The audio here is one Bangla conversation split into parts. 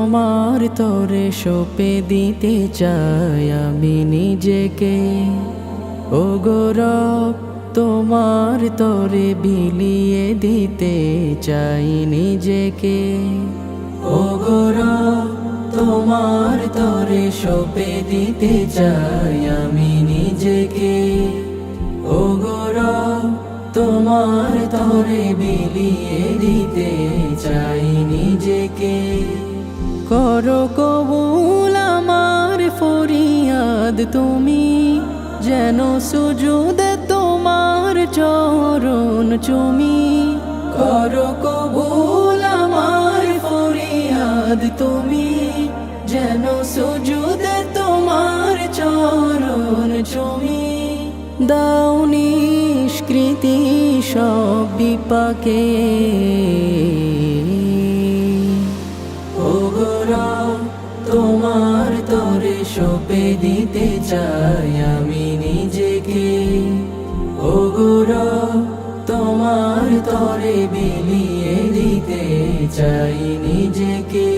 তোমার তরে সঁপে দিতে চাই আমি নিজেকে। ও গো রব, তোমার তরে বিলিয়ে দিতে চাই নিজেকে। ও গো রব, তোমার তরে সঁপে দিতে চাই আমি নিজেকে। ও গো রব, তোমার তরে বিলিয়ে দিতে চাই নিজেকে। করো কবুল আমার ফরিয়াদ তুমি, যেন সুজুদে তোমার চরণ চুমি। করো কবুল আমার ফরিয়াদ তুমি, যেন সুজুদে তোমার চরণ চুমি। দাও নিষ্কৃতি সব বিপাকে। ও গো রব, তোমার তরে সঁপে দিতে চাই আমি নিজেকে। ও গো রব, তোমার তরে বিলিয়ে দিতে চাই নিজেকে।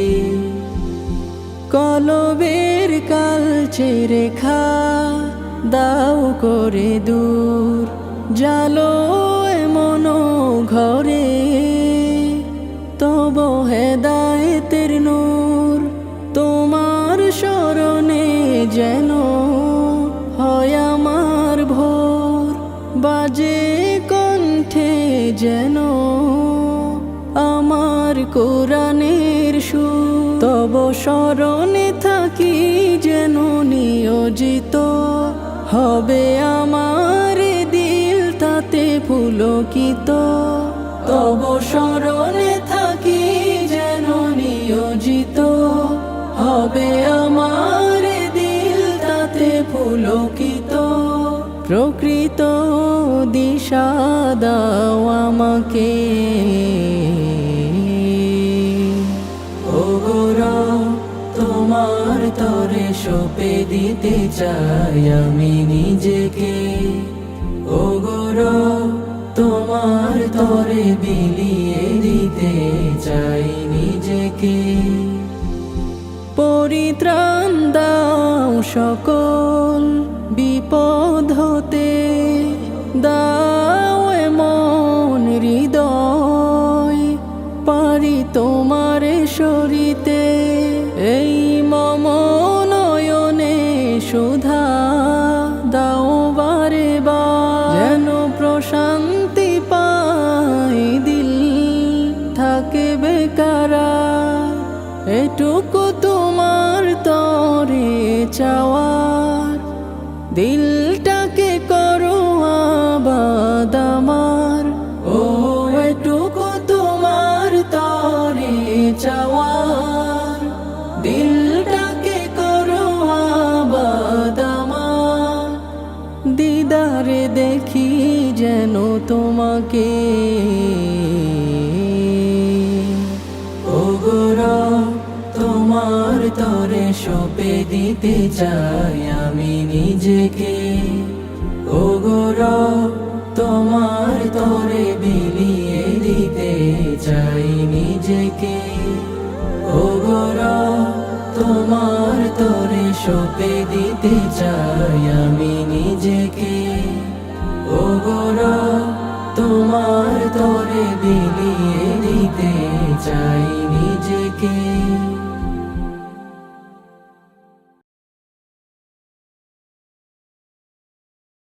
কলবের কালচে রেখা দাও করে দূর, জালো এমন ঘরে তব হেদায়েতের নূর। তোমার শরণে যেন হয় আমার ভোর, বাজে কণ্ঠে যেন আমার কোরআনের সুর। তব শরণে থাকি যেন নিয়োজিত, হবে আমার দিল তাতে পুলকিত। তব শরণে থাকি যেন নিয়োজিত, হবে আমার দিল তাতে পুলকিত। প্রকৃত দিশা দাও আমাকে। ও গো রব, তোমার তরে সঁপে দিতে চাই আমি নিজেকে। ও গো রব, তোমার তরে বিলিয়ে দিতে চাই নিজেকে। পরিত্রাণ দাও সকল বিপদ হতে, দাও এমন হৃদয় পারি তোমারে সরিতে। এই মম নয়নে সুধা দাও বারে বার, যেন প্রশান্তি পাই দিল থাকে বেকারার। এটুকু তোমার তরে চাওয়ার, দিলটাকে করো আবাদ আমার। ও এটুকু তোমার তরে চাওয়ার, দিলটাকে করো আবাদ আমার। দিদারে দেখি যেন তোমাকে। ও গো রব, তোমার তরে সঁপে দিতে চাই আমি নিজেকে। ও গো রব, তোমার তরে বিলিয়ে দিতে চাই নিজেকে। ও গো রব, তোমার তরে সঁপে দিতে চাই আমি নিজেকে। ও গো রব, তোমার তরে বিলিয়ে দিতে